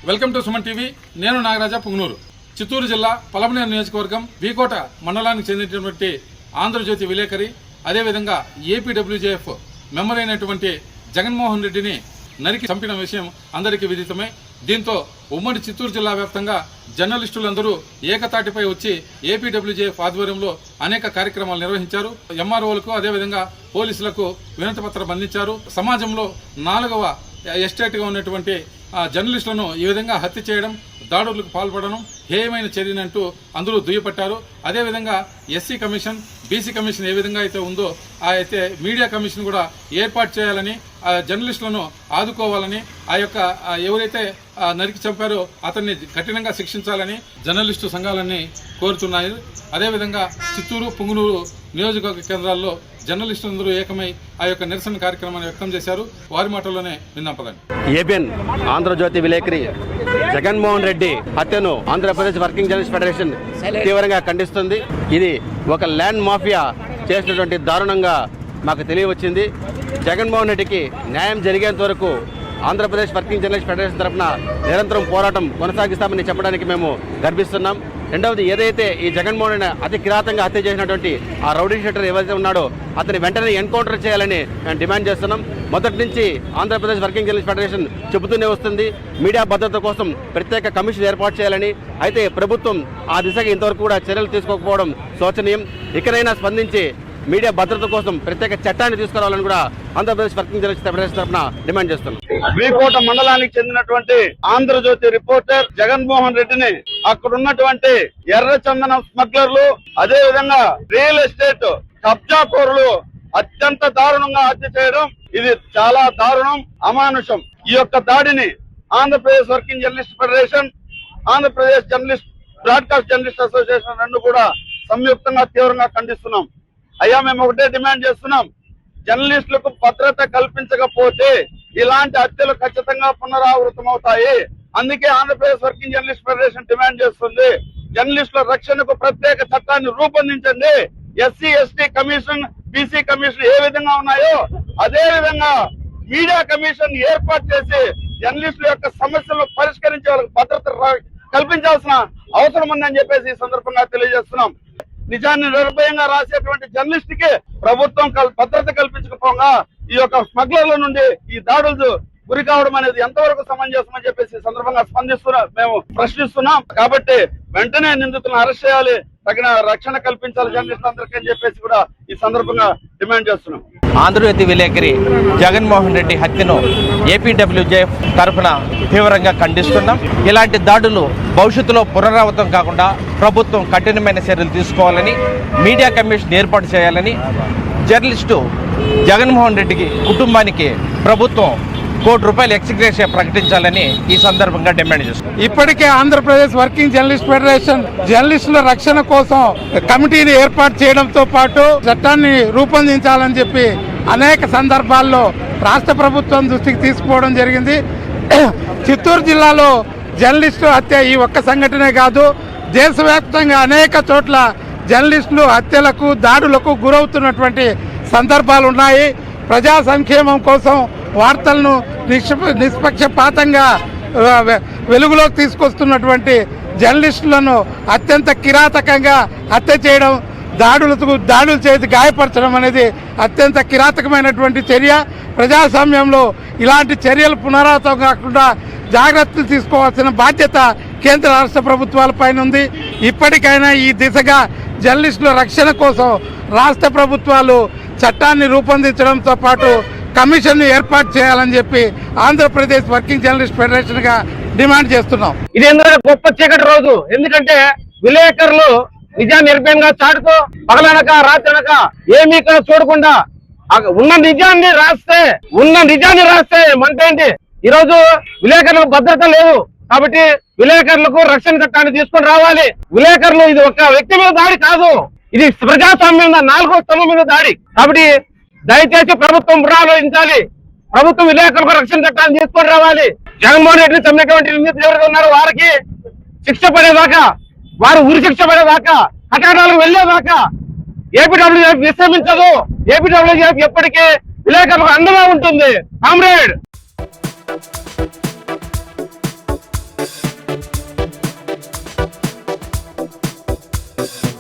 Welcome to Suman TV. నేను నాగరాజ పుంగనూరు. చిత్తూరు జిల్లా పలమనేరు నియోజకవర్గం వీకోట మండలానికి చెందినటువంటి ఆంధ్రజ్యోతి విలేకరి, అదేవిధంగా ఏపీడబ్ల్యూజేఎఫ్ మెంబర్ అయినటువంటి జగన్మోహన్ రెడ్డిని నరికి చంపిన విషయం అందరికీ విదితమే. దీంతో ఉమ్మడి చిత్తూరు జిల్లా వ్యాప్తంగా జర్నలిస్టులందరూ ఏకతాటిపై వచ్చి ఏపీడబ్ల్యూజేఎఫ్ ఆధ్వర్యంలో అనేక కార్యక్రమాలు నిర్వహించారు. ఎంఆర్ఓలకు అదేవిధంగా పోలీసులకు వినతి పత్రం అందించారు. సమాజంలో 4వ ఎస్టేట్గా ఉన్నటువంటి జర్నలిస్టులను ఈ విధంగా హత్య చేయడం, దాడులకు పాల్పడడం హేయమైన చర్యనంటూ అందరూ దుయ్యపట్టారు. అదేవిధంగా ఎస్సీ కమిషన్, బీసీ కమిషన్ ఏ విధంగా అయితే ఉందో అయితే మీడియా కమిషన్ కూడా ఏర్పాటు చేయాలని, జర్నలిస్టులను ఆదుకోవాలని, ఆ యొక్క ఎవరైతే నరికి చంపారో అతన్ని కఠినంగా శిక్షించాలని జర్నలిస్టు సంఘాలన్నీ కోరుతున్నాయి. అదేవిధంగా చిత్తూరు, పుంగనూరు నియోజకవర్గ కేంద్రాల్లో జర్నలిస్టులందరూ ఏకమై ఆ యొక్క నిరసన కార్యక్రమాన్ని వ్యక్తం చేశారు. వారి మాటల్లోనే విన్నాం పదండి. ఏబిఎన్ ఆంధ్రజ్యోతి విలేకరి జగన్మోహన్ రెడ్డి హత్యను ఆంధ్రప్రదేశ్ వర్కింగ్ జర్నలిస్ట్ ఫెడరేషన్ తీవ్రంగా ఖండిస్తుంది. ఇది ఒక ల్యాండ్ మాఫియా చేసినటువంటి దారుణంగా మాకు తెలియవచ్చింది. జగన్మోహన్ రెడ్డికి న్యాయం జరిగేంత వరకు ఆంధ్రప్రదేశ్ వర్కింగ్ జర్నలిస్ట్ ఫెడరేషన్ తరఫున నిరంతరం పోరాటం కొనసాగిస్తామని చెప్పడానికి మేము గర్విస్తున్నాం. రెండవది, ఏదైతే ఈ జగన్మోహన్ రెడ్డి అతి కిరాతంగా హత్య చేసినటువంటి ఆ రౌడీ షీటర్ ఏవైతే ఉన్నాడో అతని వెంటనే ఎన్కౌంటర్ చేయాలని మేము డిమాండ్ చేస్తున్నాం. మొదటి నుంచి ఆంధ్రప్రదేశ్ వర్కింగ్ జర్నలిస్ట్ ఫెడరేషన్ చెబుతూనే వస్తుంది మీడియా భద్రత కోసం ప్రత్యేక కమిషన్ ఏర్పాటు చేయాలని. అయితే ప్రభుత్వం ఆ దిశగా ఇంతవరకు కూడా చర్యలు తీసుకోకపోవడం శోచనీయం. ఇకనైనా స్పందించి మీడియా భద్రత కోసం ప్రత్యేక చట్టాన్ని తీసుకురావాలని కూడా ఆంధ్రప్రదేశ్ వర్కింగ్ జర్నలిస్ట్ ఫెడరేషన్ తరఫున డిమాండ్ చేస్తున్నాం. వీకోట మండలానికి చెందినటువంటి ఆంధ్రజ్యోతి రిపోర్టర్ జగన్మోహన్ రెడ్డిని అక్కడ ఉన్నటువంటి ఎర్రచందనం స్మగ్లర్లు, అదే విధంగా రియల్ ఎస్టేట్ కబ్జాకోరులు అత్యంత దారుణంగా హత్య చేయడం ఇది చాలా దారుణం, అమానుషం. ఈ యొక్క దాడిని Andhra Pradesh working journalist federation, Andhra Pradesh journalist broadcast journalist association రెండు కూడా సంయుక్తంగా తీవ్రంగా ఖండిస్తున్నాం. అయ్యా, మేము ఒకటే డిమాండ్ చేస్తున్నాం, జర్నలిస్టులకు భద్రత కల్పించకపోతే ఇలాంటి హత్యలు ఖచ్చితంగా పునరావృతం అవుతాయి. అందుకే Andhra Pradesh working journalist federation demand చేస్తుంది, జర్నలిస్టుల రక్షణకు ప్రత్యేక చట్టాన్ని రూపొందించండి. SC ST commission, BC commission ఏ విధంగా ఉన్నాయో అదే విధంగా మీడియా కమిషన్ ఏర్పాటు చేసి జర్నలిస్టుల యొక్క సమస్యలను పరిష్కరించే వాళ్ళకి భద్రత కల్పించాల్సిన అవసరం ఉందని చెప్పేసి ఈ సందర్భంగా తెలియజేస్తున్నాం. నిజాన్ని నిర్భయంగా రాసేటువంటి జర్నలిస్ట్ కి ప్రభుత్వం భద్రత కల్పించకపోగా ఈ యొక్క స్మగ్లర్ల నుండి ఈ దాడులు గురి కావడం అనేది ఎంతవరకు సమంజసం అని చెప్పేసి సందర్భంగా మేము ప్రశ్నిస్తున్నాం. కాబట్టి వెంటనే నిందితులను అరెస్ట్ చేయాలి, తగిన రక్షణ కల్పించాలి జర్నలిస్టులందరికీ అని చెప్పేసి కూడా ఈ సందర్భంగా డిమాండ్ చేస్తున్నాం. ఆంధ్రజ్యోతి విలేకరి జగన్మోహన్ రెడ్డి హత్యను ఏపీడబ్ల్యూజేఎఫ్ తరఫున తీవ్రంగా ఖండిస్తున్నాం. ఇలాంటి దాడులు భవిష్యత్తులో పునరావృతం కాకుండా ప్రభుత్వం కఠినమైన చర్యలు తీసుకోవాలని, మీడియా కమిషన్ ఏర్పాటు చేయాలని, జర్నలిస్టు జగన్మోహన్ రెడ్డికి కుటుంబానికి ప్రభుత్వం ₹1 ఎక్స్గ్రేషియా ప్రకటించాలని ఈ సందర్భంగా డిమాండ్ చేస్తున్నాం. ఇప్పటికే ఆంధ్రప్రదేశ్ వర్కింగ్ జర్నలిస్ట్ ఫెడరేషన్ జర్నలిస్టుల రక్షణ కోసం కమిటీని ఏర్పాటు చేయడంతో పాటు చట్టాన్ని రూపొందించాలని చెప్పి అనేక సందర్భాల్లో రాష్ట్ర ప్రభుత్వం దృష్టికి తీసుకుపోవడం జరిగింది. చిత్తూరు జిల్లాలో జర్నలిస్టు హత్య ఈ ఒక్క సంఘటనే కాదు, దేశవ్యాప్తంగా అనేక చోట్ల జర్నలిస్టులు హత్యలకు, దాడులకు గురవుతున్నటువంటి సందర్భాలు ఉన్నాయి. ప్రజా సంక్షేమం కోసం వార్తలను నిష్పక్షపాతంగా వెలుగులోకి తీసుకొస్తున్నటువంటి జర్నలిస్టులను అత్యంత కిరాతకంగా హత్య చేయడం, దాడులు చేసి గాయపరచడం అనేది అత్యంత కిరాతకమైనటువంటి చర్య. ప్రజాస్వామ్యంలో ఇలాంటి చర్యలు పునరావృతం కాకుండా జాగ్రత్తలు తీసుకోవాల్సిన బాధ్యత కేంద్ర రాష్ట్ర ప్రభుత్వాలపైన ఉంది. ఇప్పటికైనా ఈ దిశగా జర్నలిస్టుల రక్షణ కోసం రాష్ట్ర ప్రభుత్వాలు చట్టాన్ని రూపొందించడంతో పాటు కమిషన్ ఏర్పాటు చేయాలని చెప్పి ఆంధ్రప్రదేశ్ వర్కింగ్ జర్నలిస్ట్ ఫెడరేషన్ గా డిమాండ్ చేస్తున్నాం. ఇది గొప్ప చీకటి రోజు. ఎందుకంటే విలేకరులు నిజాన్ని నిర్భయంగా చాటుతూ పగలనక రాత్రనక ఏమీ ఇక్కడ చూడకుండా ఉన్న నిజాన్ని రాస్తే మంటేంటి? ఈ రోజు విలేకరులకు భద్రత లేదు కాబట్టి విలేకరులకు రక్షణ చట్టాన్ని తీసుకొని రావాలి. విలేకరులు ఇది ఒక వ్యక్తి మీద దాడి కాదు, ఇది ప్రజాస్వామ్యం 4వ స్తంభం మీద దాడి. కాబట్టి దయచేసి ప్రభుత్వం పునరాలోచించాలి, ప్రభుత్వం విలేకరులకు రక్షణ చట్టాన్ని తీసుకొని రావాలి. జగన్మోహన్ రెడ్డిని చంపినటువంటి నిందితులు ఎవరైతే ఉన్నారో వారికి శిక్ష పడేదాకా, వారు ఉరి శిక్ష పడేదాకా, కటాటాలకు వెళ్లేదాకా ఏపీడబ్ల్యూజేఎఫ్ విశ్రమించదు. ఏపీడబ్ల్యూజేఎఫ్ ఎప్పటికీ విలేకరులకు అండగా ఉంటుంది. కామ్రేడ్. ధన్యవాదాలు.